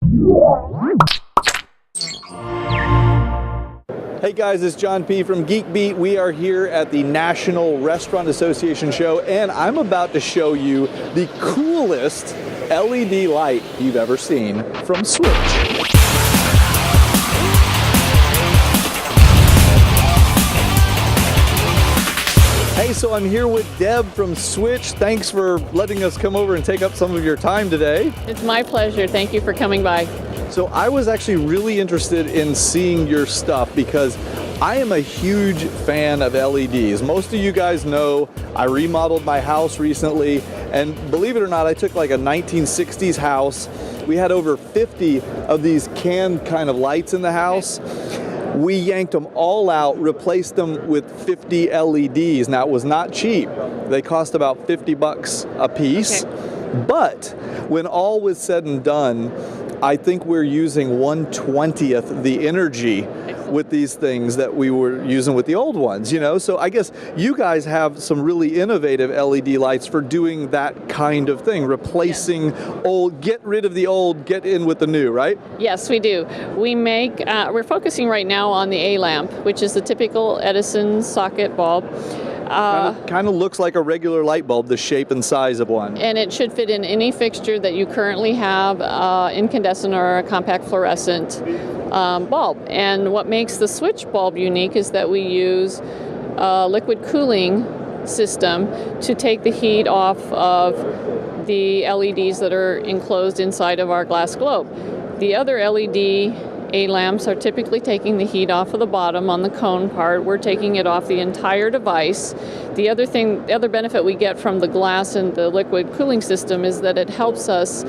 Hey guys, it's John P. from Geek Beat. We are here at the National Restaurant Association show, and I'm about to show you the coolest LED light you've ever seen from Switch. Hey, so I'm here with Deb from Switch. Thanks for letting us come over and take up some of your time today. It's my pleasure. Thank you for coming by. So I was actually really interested in seeing your stuff because I am a huge fan of LEDs. Most of you guys know I remodeled my house recently, and believe it or not, I took like a 1960s house. We had over 50 of these can kind of lights in the house. We yanked them all out, replaced them with 50 LEDs. Now, it was not cheap. They cost about 50 bucks a piece. Okay. But when all was said and done, I think we're using 1/20th the energy with these things that we were using with the old ones, you know? So I guess you guys have some really innovative LED lights for doing that kind of thing, replacing old, get rid of the old, get in with the new, right? Yes, we do. We make, we're focusing right now on the A-lamp, which is the typical Edison socket bulb. Kind of looks like a regular light bulb, the shape and size of one. And it should fit in any fixture that you currently have, incandescent or a compact fluorescent bulb. And what makes the Switch bulb unique is that we use a liquid cooling system to take the heat off of the LEDs that are enclosed inside of our glass globe. The other LED A-lamps are typically taking the heat off of the bottom on the cone part. We're taking it off the entire device. The other benefit we get from the glass and the liquid cooling system is that it helps us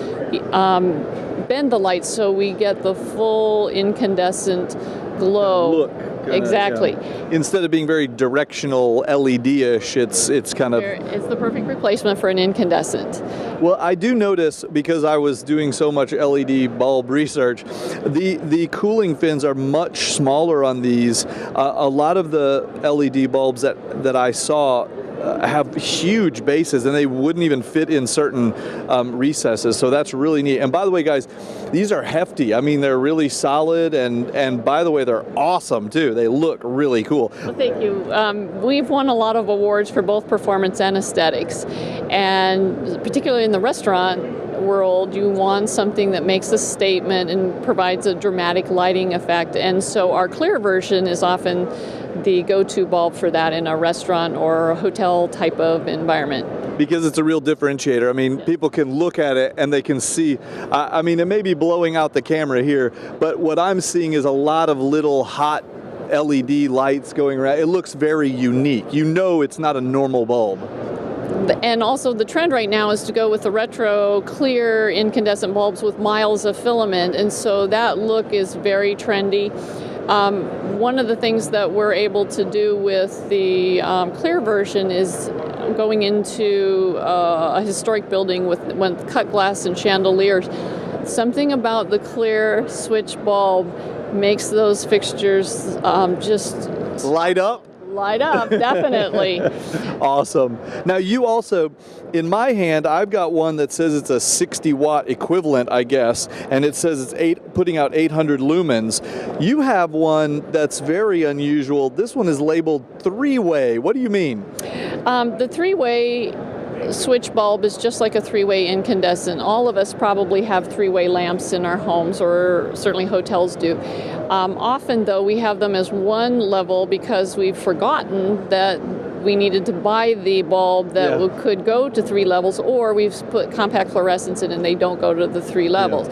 bend the light so we get the full incandescent glow. Look. Exactly. Yeah. Instead of being very directional LED-ish, it's kind of... It's the perfect replacement for an incandescent. Well, I do notice, because I was doing so much LED bulb research, the cooling fins are much smaller on these. A lot of the LED bulbs that I saw have huge bases, and they wouldn't even fit in certain recesses, so that's really neat. And by the way, guys, these are hefty. I mean, they're really solid, and by the way, they're awesome too. They look really cool. Well, thank you. We've won a lot of awards for both performance and aesthetics, and particularly in the restaurant world, you want something that makes a statement and provides a dramatic lighting effect, and so our clear version is often the go-to bulb for that in a restaurant or a hotel type of environment. Because it's a real differentiator. I mean, people can look at it and they can see, I mean, it may be blowing out the camera here, but what I'm seeing is a lot of little hot LED lights going around. It looks very unique. You know it's not a normal bulb. And also the trend right now is to go with the retro clear incandescent bulbs with miles of filament, and so that look is very trendy. One of the things that we're able to do with the clear version is going into a historic building with cut glass and chandeliers. Something about the clear Switch bulb makes those fixtures just light up. Light up, definitely. Awesome. Now you also, in my hand, I've got one that says it's a 60-watt equivalent, I guess, and it says it's putting out 800 lumens. You have one that's very unusual. This one is labeled three-way. What do you mean? The three-way Switch bulb is just like a three-way incandescent. All of us probably have three-way lamps in our homes, or certainly hotels do. Often, though, we have them as one level because we've forgotten that we needed to buy the bulb that could go to three levels, or we've put compact fluorescents in and they don't go to the three levels.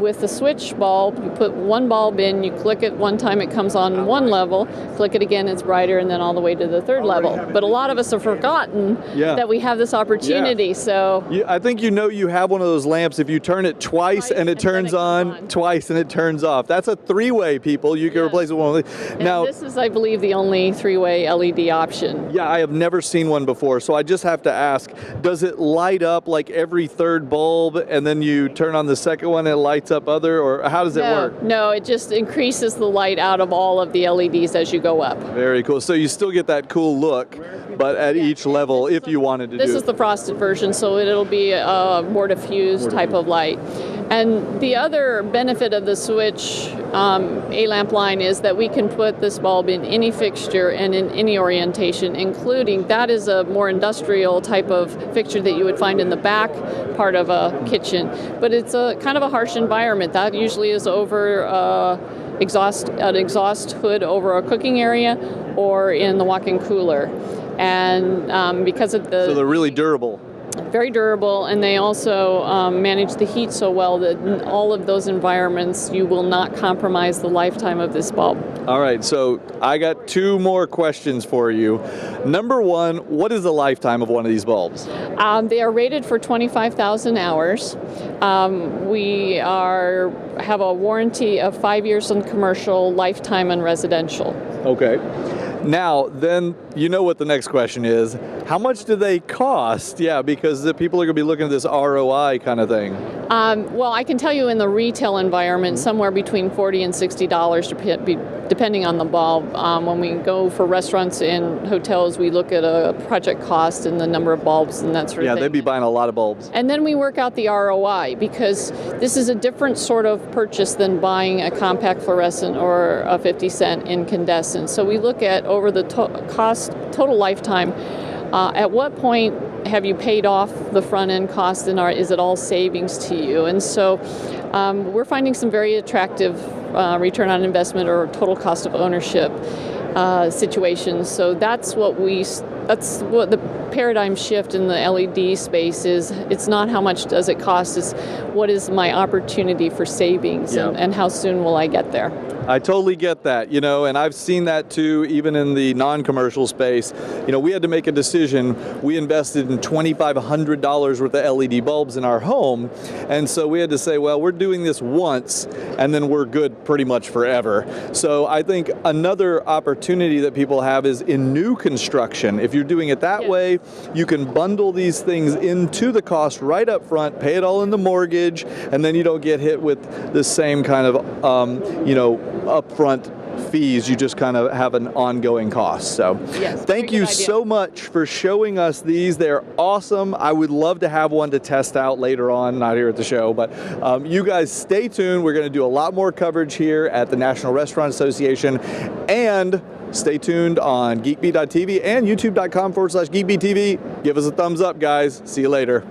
With the Switch bulb, you put one bulb in, you click it one time, it comes on one level, click it again, it's brighter, and then all the way to the third level. But a lot of us have forgotten that we have this opportunity, so... I think you know you have one of those lamps if you turn it twice and it turns on, twice and it turns off. That's a three-way, people. You can replace it with one of these. Now, this is, I believe, the only three-way LED option. Yeah, I have never seen one before, so I just have to ask, does it light up like every third bulb, and then you turn on the second one and it lights up other, or how does it work? No, it just increases the light out of all of the LEDs as you go up. Very cool. So you still get that cool look, but at each level if you wanted to do it. This is the frosted version, so it'll be a more diffused type of light. And the other benefit of the switch A-lamp line is that we can put this bulb in any fixture and in any orientation, including that is a more industrial type of fixture that you would find in the back part of a kitchen. But it's a kind of a harsh environment. That usually is over an exhaust hood over a cooking area or in the walk-in cooler. And because of So they're really durable. Very durable, and they also manage the heat so well that in all of those environments you will not compromise the lifetime of this bulb. All right, so I got 2 more questions for you. Number 1, what is the lifetime of one of these bulbs? They are rated for 25,000 hours. We have a warranty of 5 years on commercial, lifetime on residential. Okay. Now, then, you know what the next question is. How much do they cost? Yeah, because the people are going to be looking at this ROI kind of thing. Well, I can tell you in the retail environment, somewhere between $40 and $60 depending on the bulb. When we go for restaurants and hotels, we look at a project cost and the number of bulbs and that sort of thing. Yeah, they'd be buying a lot of bulbs. And then we work out the ROI, because this is a different sort of purchase than buying a compact fluorescent or a 50-cent incandescent. So we look at over the total lifetime, at what point have you paid off the front end cost, and is it all savings to you? And so we're finding some very attractive return on investment or total cost of ownership situations. So that's what the paradigm shift in the LED space is. It's not how much does it cost, it's what is my opportunity for savings, and how soon will I get there. I totally get that, and I've seen that too, even in the non-commercial space. We had to make a decision. We invested in $2,500 worth of LED bulbs in our home, and so we had to say, well, we're doing this once, and then we're good pretty much forever. So I think another opportunity that people have is in new construction. If you're doing it that way, you can bundle these things into the cost right up front, pay it all in the mortgage, and then you don't get hit with the same kind of, upfront fees. You just kind of have an ongoing cost. So thank you so much for showing us these. They're awesome. I would love to have one to test out later on, not here at the show, but you guys stay tuned. We're going to do a lot more coverage here at the National Restaurant Association, and stay tuned on geekbeat.tv and youtube.com/geekbeattv. Give us a thumbs up, guys. See you later.